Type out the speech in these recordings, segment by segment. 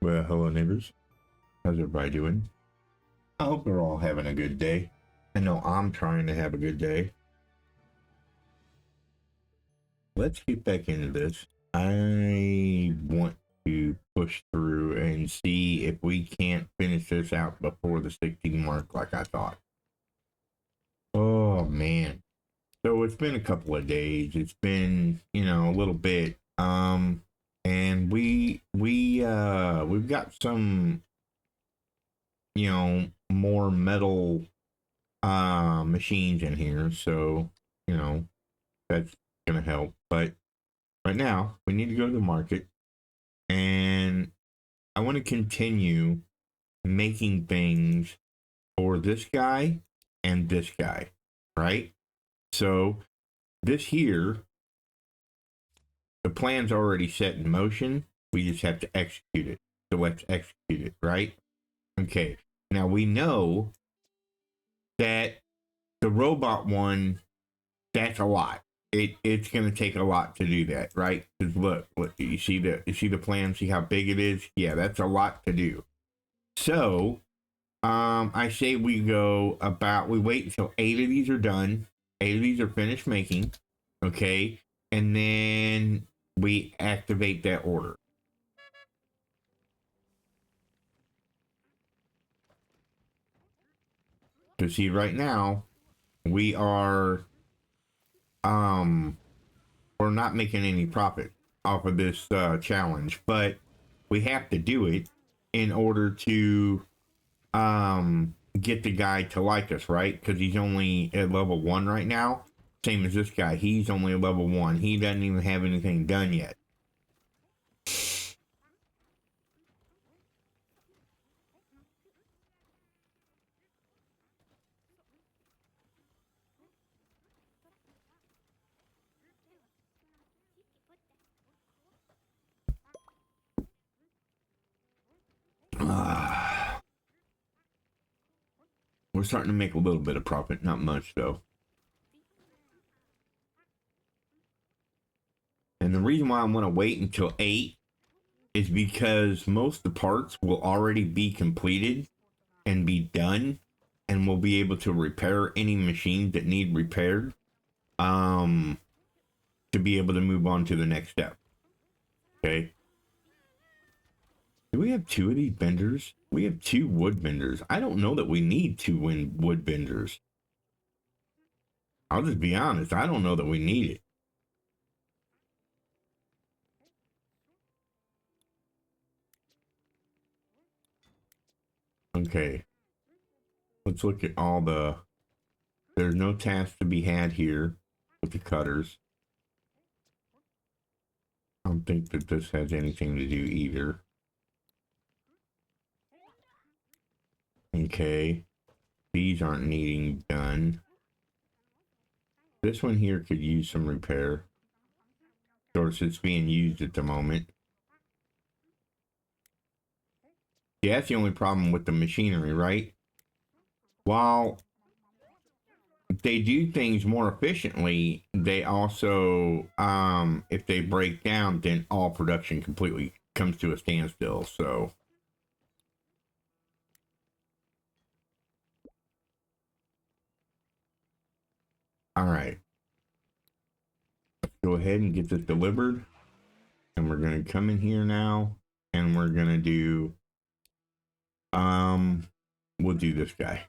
Well, hello neighbors. How's everybody doing? I hope we're all having a good day. I know I'm trying to have a good day. Let's get back into this. I want to push through and see if we can't finish this out before the 16 mark like I thought. Oh man. So it's been a couple of days. It's been, a little bit. And we've got some, more metal machines in here, so that's gonna help. But right now we need to go to the market, and I want to continue making things for this guy and this guy, right? So this here, the plan's already set in motion. We just have to execute it. So let's execute it, right? Okay. Now we know that the robot one, that's a lot. It's gonna take a lot to do that, right? Because look, you see the plan, see how big it is? Yeah, that's a lot to do. So I say we wait until 8 of these are done, 8 of these are finished making, okay, and then we activate that order. So see, right now we are we're not making any profit off of this challenge, but we have to do it in order to get the guy to like us, right? Because he's only at level 1 right now, same as this guy. He's only at level 1. He doesn't even have anything done yet. We're starting to make a little bit of profit, not much though. And the reason why I want to wait until 8 is because most of the parts will already be completed and be done, and we'll be able to repair any machines that need repaired to be able to move on to the next step. Okay. Do we have 2 of these benders? We have 2 wood benders. I don't know that we need 2 wood benders. I'll just be honest. I don't know that we need it. Okay. Let's look at all the... There's no task to be had here with the cutters. I don't think that this has anything to do either. Okay. These aren't needing done. This one here could use some repair. Of course, it's being used at the moment. Yeah, that's the only problem with the machinery, right? While they do things more efficiently, they also, if they break down, then all production completely comes to a standstill, so... Alright. Let's go ahead and get this delivered. And we're going to come in here now, and we're going to do... We'll do this guy.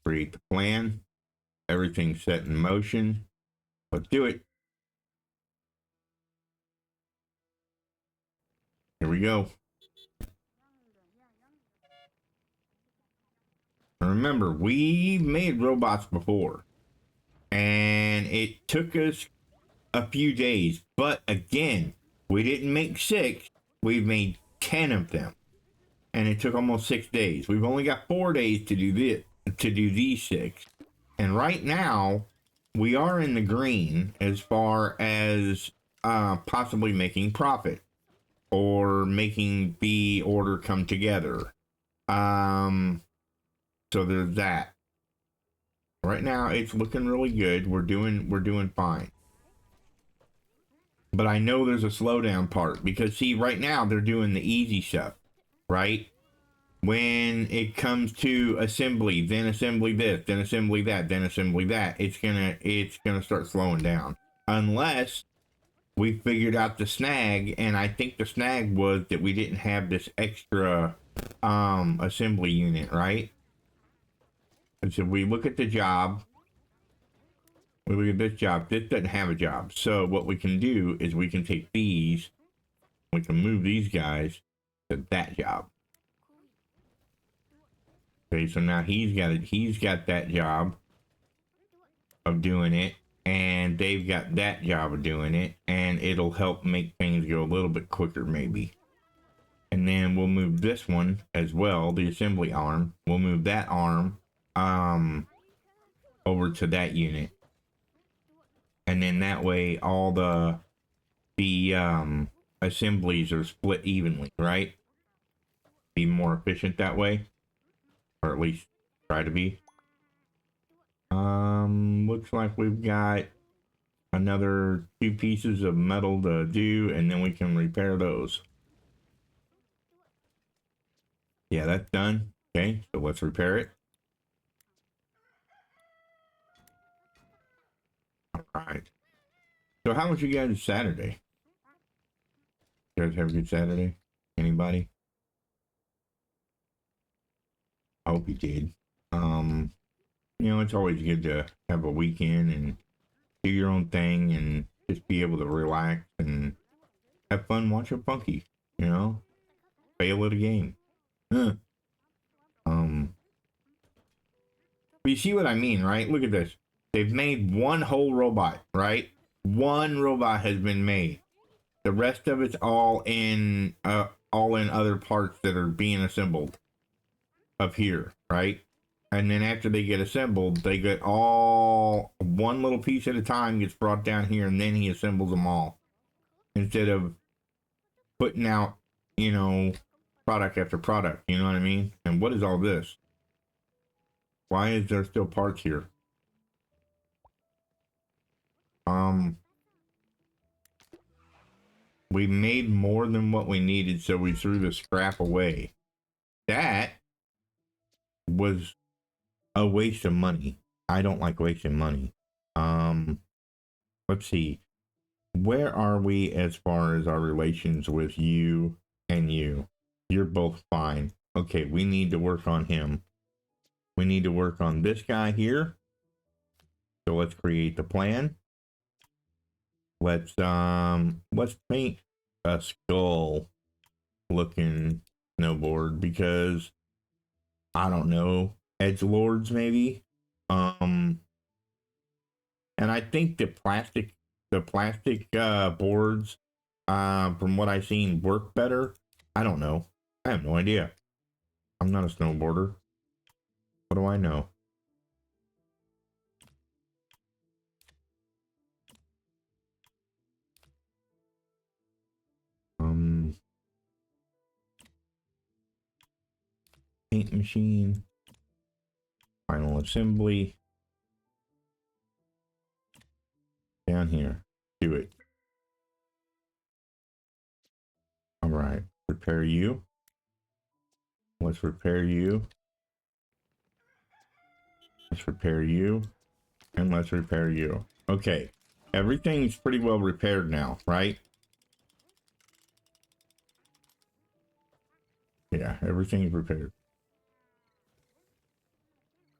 Create the plan. Everything's set in motion. Let's do it. Here we go. Remember, we made robots before, and it took us a few days. But again, we didn't make 6. We made 10 of them, and it took almost 6 days. We've only got 4 days to do this, to do these 6. And right now, we are in the green as far as possibly making profit or making the order come together. So there's that. Right now, it's looking really good. We're doing fine. But I know there's a slowdown part because see, right now they're doing the easy stuff, right? When it comes to assembly, then assembly this, then assembly that, then assembly that, it's gonna start slowing down. Unless we figured out the snag, and I think the snag was that we didn't have this extra assembly unit, right? And so we look at the job, we look at this job, this doesn't have a job. So what we can do is we can take these, we can move these guys to that job. Okay, so now he's got that job of doing it, and they've got that job of doing it, and it'll help make things go a little bit quicker maybe. And then we'll move this one as well, the assembly arm. We'll move that arm over to that unit. And then that way all the assemblies are split evenly, right? Be more efficient that way. Or at least try to be. Looks like we've got another 2 pieces of metal to do, and then we can repair those. Yeah, that's done. Okay, so let's repair it. All right. So how was you guys Saturday? You guys have a good Saturday? Anybody? I hope you did. You know, it's always good to have a weekend and do your own thing and just be able to relax and have fun watching Funky, you know? Fail at a game. Huh. But you see what I mean, right? Look at this. They've made one whole robot, right? One robot has been made. The rest of it's all in other parts that are being assembled up here, right? And then after they get assembled, they get all one little piece at a time gets brought down here, and then he assembles them all instead of putting out, you know, product after product. You know what I mean? And what is all this? Why is there still parts here? We made more than what we needed, so we threw the scrap away. That was a waste of money. I don't like wasting money. Let's see. Where are we as far as our relations with you and you? You're both fine. Okay, we need to work on him. We need to work on this guy here. So let's create the plan. Let's paint a skull looking snowboard because I don't know, edgelords maybe. And I think the plastic boards from what I've seen work better. I don't know. I have no idea. I'm not a snowboarder. What do I know? Paint machine. Final assembly. Down here. Do it. All right. Repair you. Let's repair you. Let's repair you. And let's repair you. Okay. Everything's pretty well repaired now, right? Yeah, everything's repaired.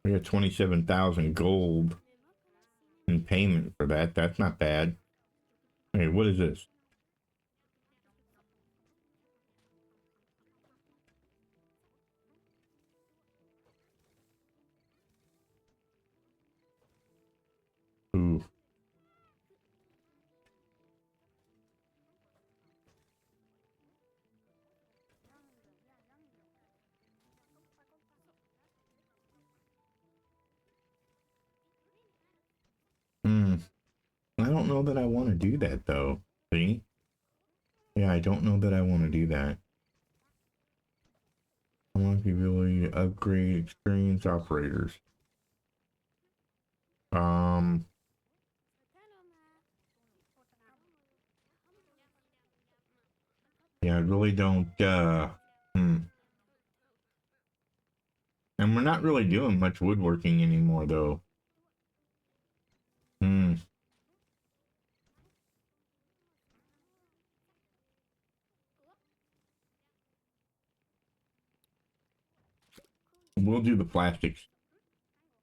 We got 27,000 gold in payment for that. That's not bad. Hey, what is this? Ooh. I don't know that I want to do that though. See? Yeah, I don't know that I want to do that. I want the ability to upgrade experienced operators. Yeah, I really don't, And we're not really doing much woodworking anymore, though. Hmm. We'll do the plastics.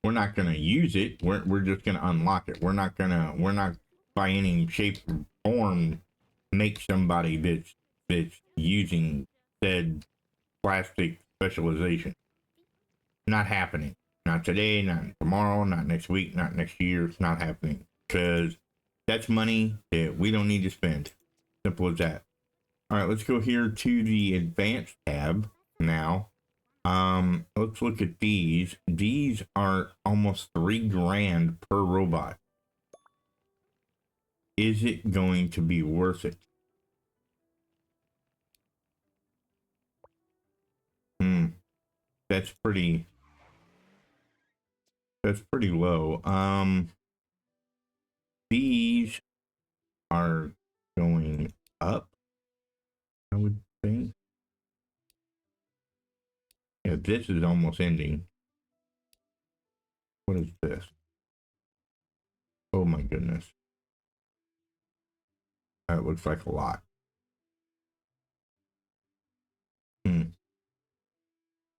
We're not gonna use it. We're just gonna unlock it. We're not by any shape or form make somebody that's using said plastic specialization. Not happening. Not today, not tomorrow, not next week, not next year. It's not happening. Because that's money that we don't need to spend. Simple as that. All right, let's go here to the advanced tab now. Let's look at these. These are almost $3,000 per robot. Is it going to be worth it? Hmm, that's pretty low. These are going up, I would think. Yeah, this is almost ending. What is this? Oh my goodness. That looks like a lot. Hmm.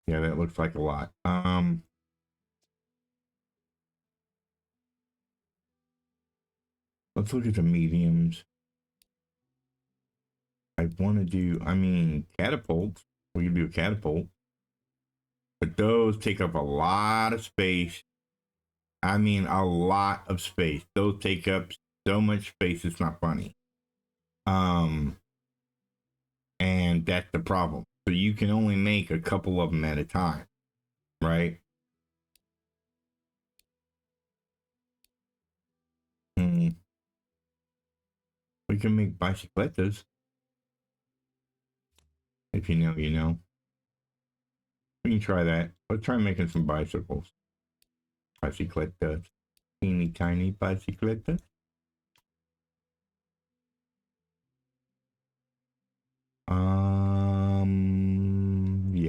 Yeah, that looks like a lot. Let's look at the mediums. I want to do, I mean, catapults. We can do a catapult. But those take up a lot of space. I mean, a lot of space. Those take up so much space, it's not funny. Um, and that's the problem. So you can only make a couple of them at a time, right? Mm, we can make bicicletas. If you know, you know. We can try that. Let's try making some bicycles. Bicicletas. Teeny tiny bicicletas.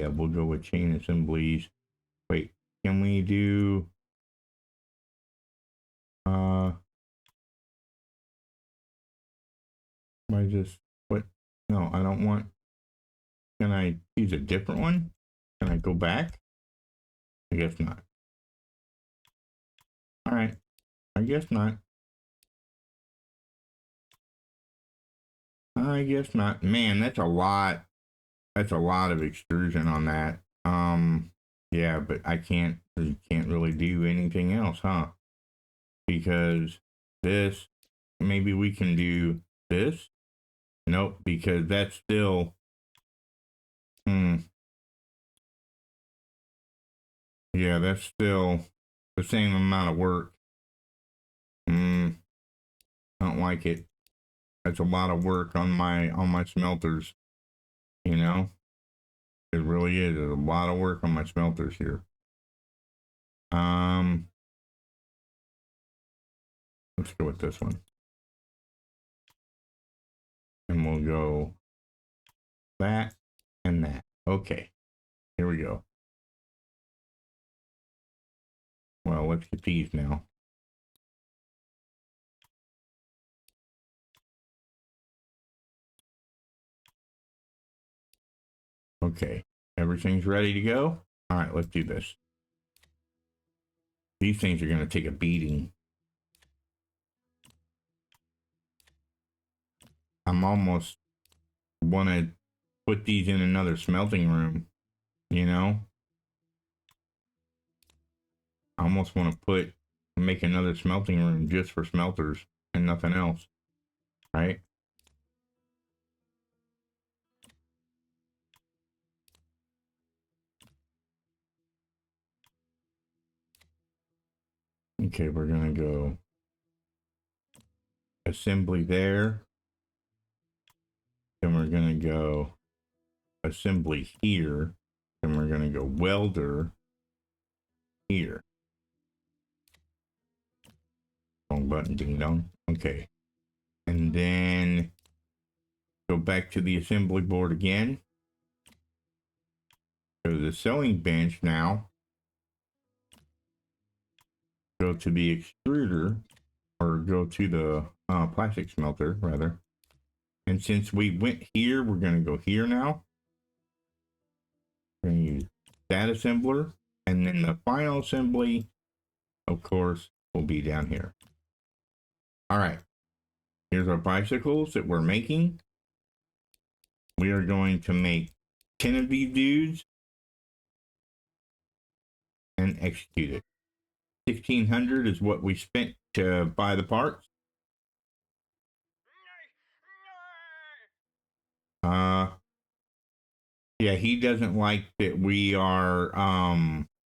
Yeah, we'll go with chain assemblies. Wait, can we do why is this what no, I don't want can I use a different one? Can I go back? I guess not. Alright. I guess not. I guess not. Man, that's a lot. That's a lot of extrusion on that. Yeah, but I can't really do anything else, huh? Because this maybe we can do this. Nope, because that's still yeah, that's still the same amount of work. I don't like it. That's a lot of work on my smelters, you know? It really is. There's a lot of work on my smelters here. Um, let's go with this one. And we'll go that and that. Okay, here we go. Well, let's get these now. Okay, everything's ready to go. All right, let's do this. These things are going to take a beating. I'm almost want to put these in another smelting room, you know? I almost want to make another smelting room just for smelters and nothing else, right? Okay, we're gonna go assembly there. Then we're gonna go assembly here. Then we're gonna go welder here. Wrong button, ding dong. Okay. And then Go back to the assembly board again. Go to the sewing bench now. Go to the extruder, or go to the plastic smelter, rather. And since we went here, we're going to go here now. We're going to use that assembler. And then the final assembly, of course, will be down here. All right. Here's our bicycles that we're making. We are going to make 10 of these dudes and execute it. 1,600 is what we spent to buy the parts. Yeah, he doesn't like that we are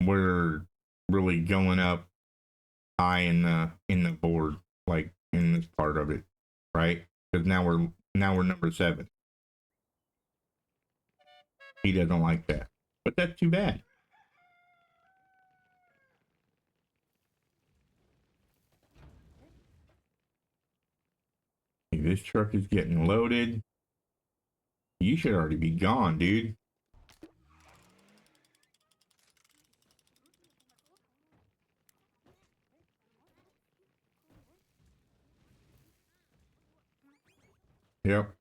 we're really going up high in the board, like in this part of it, right? Because now we're number 7. He doesn't like that, but that's too bad. Hey, this truck is getting loaded. You should already be gone, dude. Yep.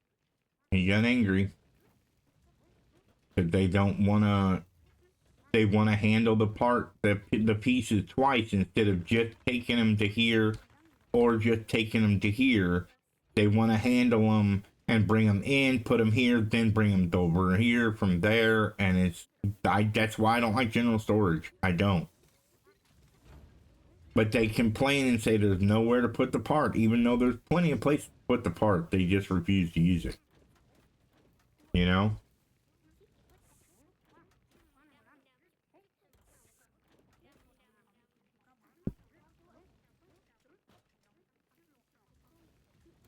He got angry because they don't want to. They want to handle the pieces twice instead of just taking them to here or just taking them to here. They want to handle them and bring them in, put them here, then bring them over here from there. And that's why I don't like general storage. I don't. But they complain and say there's nowhere to put the part, even though there's plenty of places to put the part. They just refuse to use it. You know?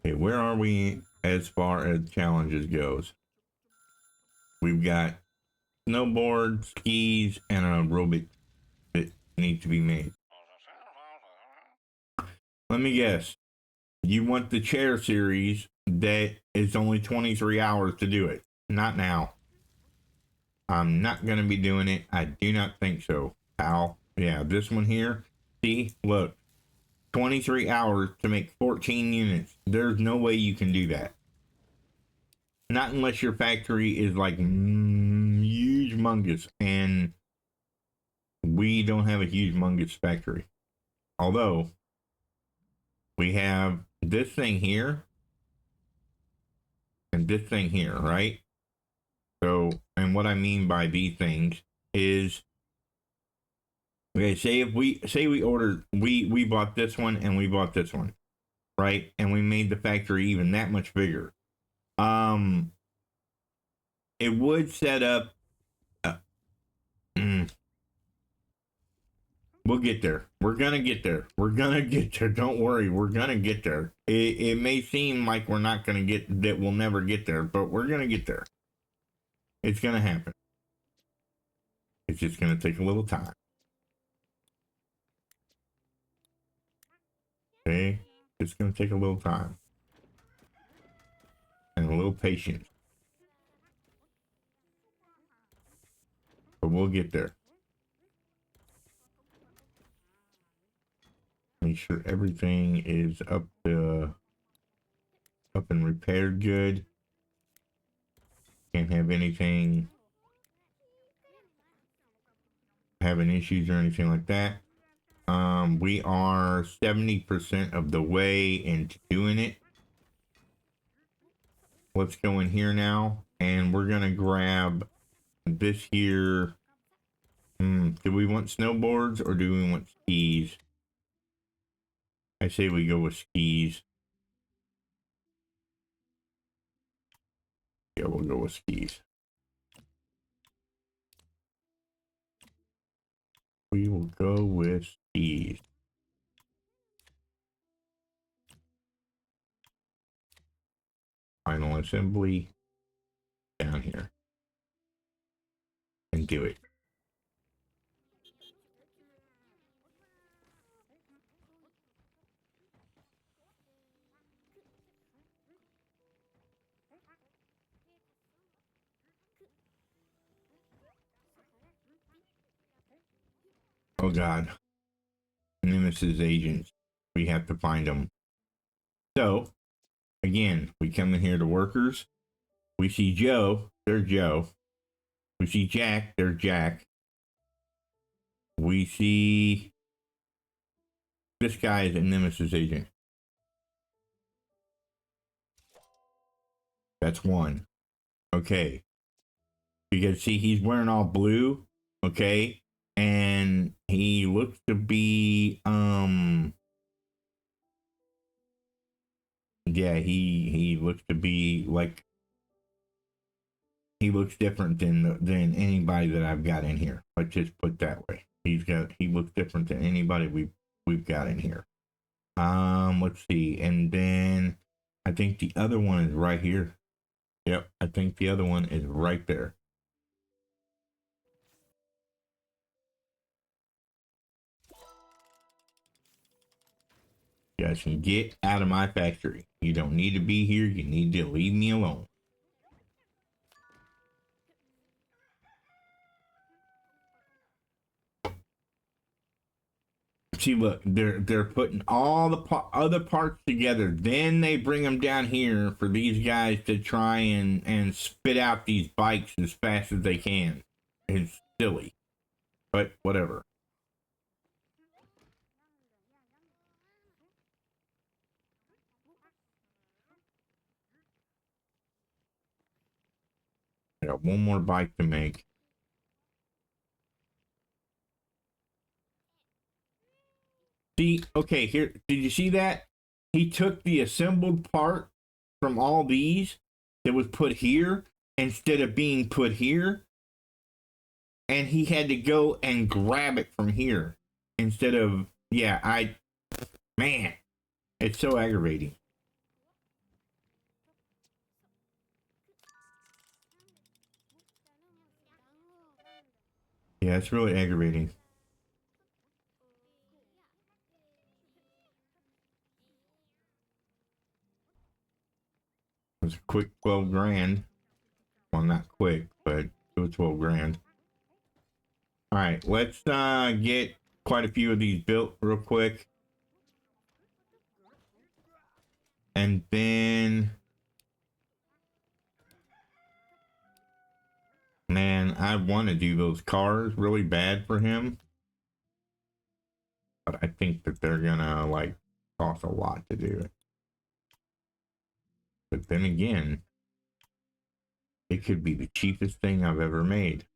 Okay, where are we as far as challenges goes? We've got snowboard, skis, and an aerobic that need to be made. Let me guess. You want the chair series that is only 23 hours to do it. Not now. I'm not going to be doing it. I do not think so, pal. Yeah, this one here. See, look. 23 hours to make 14 units. There's no way you can do that. Not unless your factory is like huge mungus, and we don't have a huge mungus factory. Although we have this thing here and this thing here, right? So, and what I mean by these things is, okay, say we ordered, we bought this one and we bought this one, right? And we made the factory even that much bigger. It would set up. We'll get there. We're gonna get there. We're gonna get there. Don't worry. We're gonna get there. It may seem like we're not gonna get that. We'll never get there, but we're gonna get there. It's gonna happen. It's just gonna take a little time. Okay, it's gonna take a little time and a little patience, but we'll get there. Make sure everything is up and repaired good. Can't have anything having issues or anything like that. We are 70% of the way into doing it. Let's go in here now, and we're gonna grab this here. Do we want snowboards or do we want skis? I say we go with skis. Yeah, we'll go with skis. We will go with skis. Final assembly down here. And do it. Oh God. Nemesis agents. We have to find them. So, again, we come in here to workers. We see Joe. There's Joe. We see Jack. There's Jack. We see this guy is a Nemesis agent. That's one. Okay. Because see, he's wearing all blue. Okay. And he looks to be yeah, he looks to be like he looks different than anybody that I've got in here. Let's just put it that way. He looks different than anybody we've got in here. Let's see. And then I think the other one is right here. Yep, I think the other one is right there. You guys can get out of my factory. You don't need to be here. You need to leave me alone. See, look, they're putting all the other parts together. Then they bring them down here for these guys to try and spit out these bikes as fast as they can. It's silly, but whatever. I got one more bike to make. See, okay, here, did you see that? He took the assembled part from all these that was put here instead of being put here, and he had to go and grab it from here instead of, yeah, man, it's so aggravating. Yeah, it's really aggravating. It was a quick 12 grand. Well, not quick, but it was 12 grand. All right, let's get quite a few of these built real quick. And then, man, I want to do those cars really bad for him. But I think that they're gonna, like, cost a lot to do it. But then again, it could be the cheapest thing I've ever made.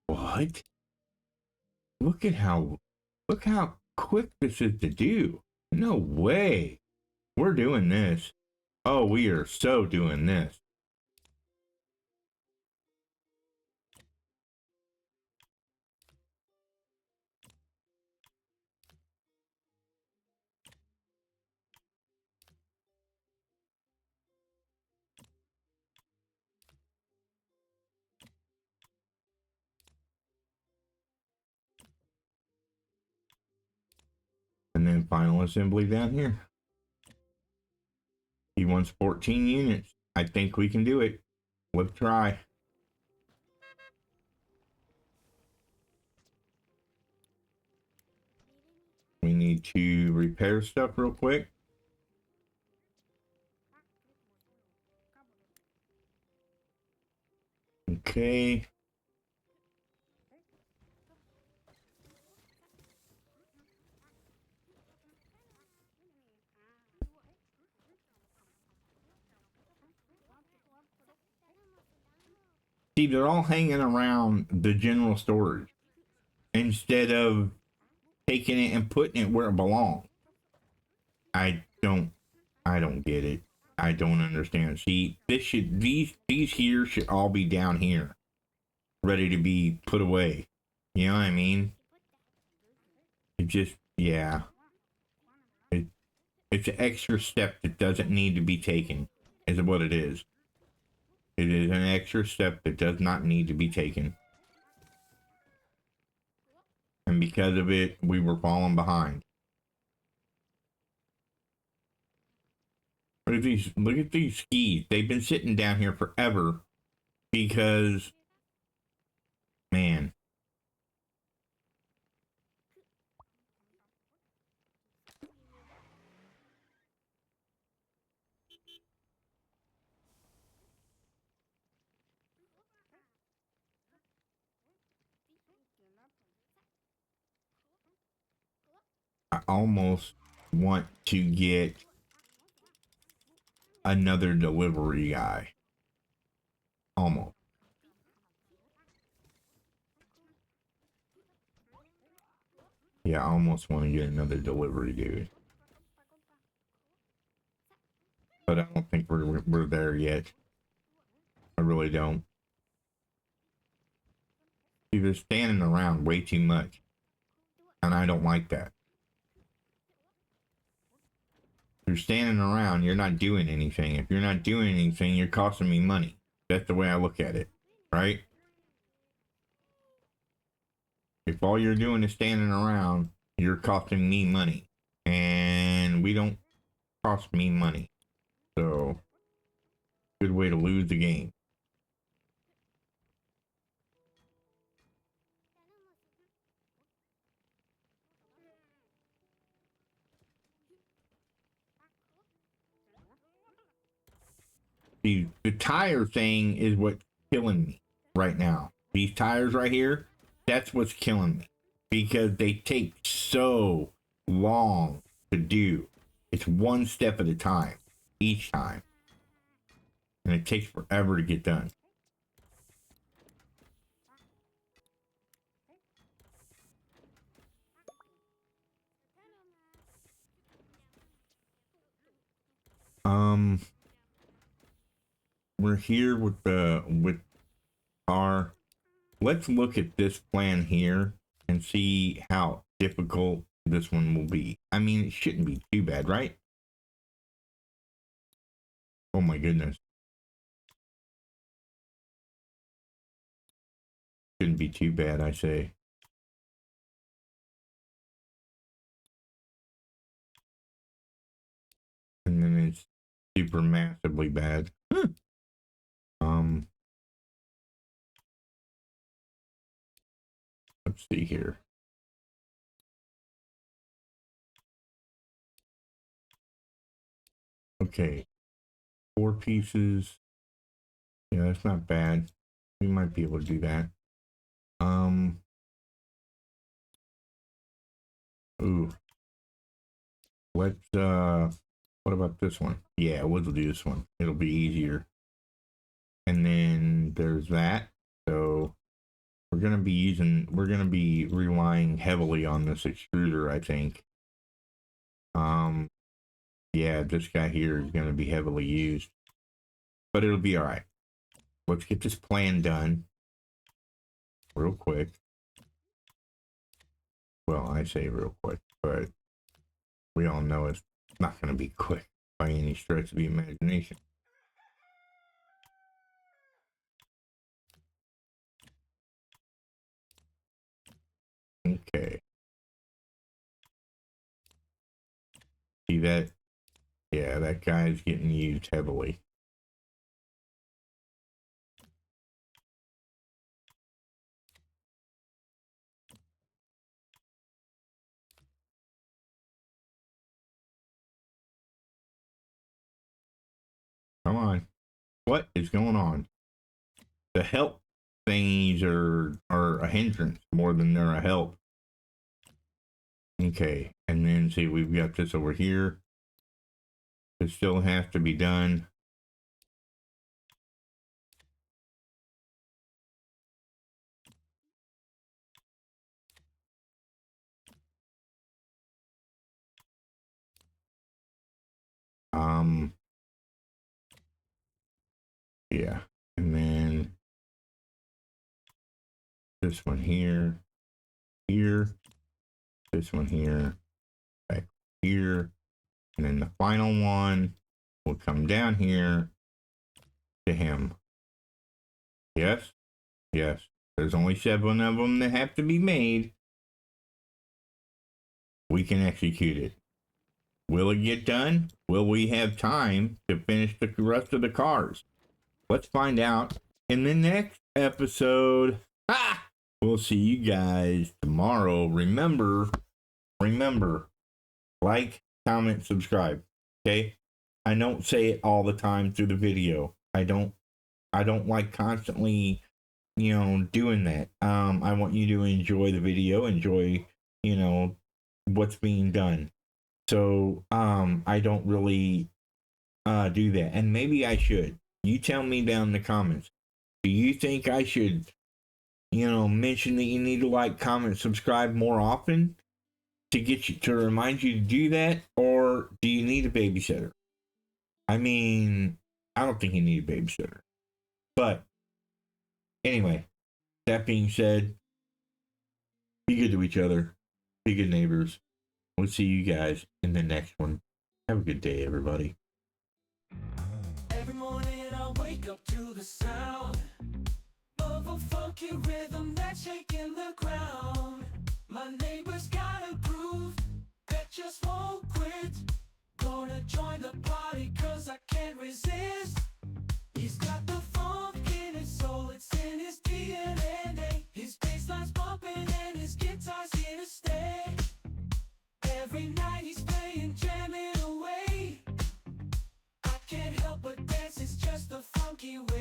What? Look how quick this is to do. No way. We're doing this. Oh, we are so doing this. And then final assembly down here. He wants 14 units. I think we can do it. Let's try. We need to repair stuff real quick. Okay. See, they're all hanging around the general storage instead of taking it and putting it where it belongs. I don't get it. I don't understand. See, these here should all be down here, ready to be put away. You know what I mean? It just, yeah. It's an extra step that doesn't need to be taken, is what it is. It is an extra step that does not need to be taken. And because of it, we were falling behind. Look at these skis. They've been sitting down here forever because, man. I almost want to get another delivery guy. Almost. Yeah, I almost want to get another delivery dude. But I don't think we're there yet. I really don't. See, they're standing around way too much. And I don't like that. If you're standing around, you're not doing anything. If you're not doing anything, you're costing me money. That's the way I look at it. Right? If all you're doing is standing around, you're costing me money. And we don't cost me money. So, good way to lose the game. The tire thing is what's killing me right now. These tires right here, that's what's killing me. Because they take so long to do. It's one step at a time, each time. And it takes forever to get done. We're here with our, let's look at this plan here and see how difficult this one will be. I mean, it shouldn't be too bad, right? Oh my goodness. Shouldn't be too bad, I say. And then it's super massively bad. Let's see here. Okay, 4 pieces. Yeah, that's not bad. We might be able to do that. Ooh. Let's what about this one? Yeah, we'll do this one. It'll be easier. And then there's that. So we're gonna be relying heavily on this extruder, I think. Yeah, this guy here is gonna be heavily used. But it'll be alright. Let's get this plan done real quick. Well, I say real quick, but we all know it's not gonna be quick by any stretch of the imagination. Okay. See that? Yeah, that guy's getting used heavily. Come on. What is going on? The help thingies are a hindrance more than they're a help. Okay, and then see, we've got this over here. It still has to be done. Yeah, and then this one here, this one here, back here, and then the final one will come down here to him. Yes, yes. There's only 7 of them that have to be made. We can execute it. Will it get done? Will we have time to finish the rest of the cars? Let's find out in the next episode. Ah! We'll see you guys tomorrow. Remember, like, comment, subscribe. Okay? I don't say it all the time through the video. I don't like constantly, doing that. I want you to enjoy the video, enjoy, what's being done. So I don't really do that. And maybe I should. You tell me down in the comments. Do you think I should, mention that you need to like, comment, subscribe more often to get you to remind you to do that? Or do you need a babysitter? I mean, I don't think you need a babysitter. But anyway, that being said, be good to each other. Be good neighbors. We'll see you guys in the next one. Have a good day, everybody. Every morning I wake up to the sound of a funky rhythm that's shaking the ground. My neighbor's got a groove that just won't quit. Gonna join the party cause I can't resist. He's got the funk in his soul, it's in his DNA. His bassline's bumping and his guitar's here to stay. Every night he's playing, jamming away. I can't help but dance, it's just the funky way.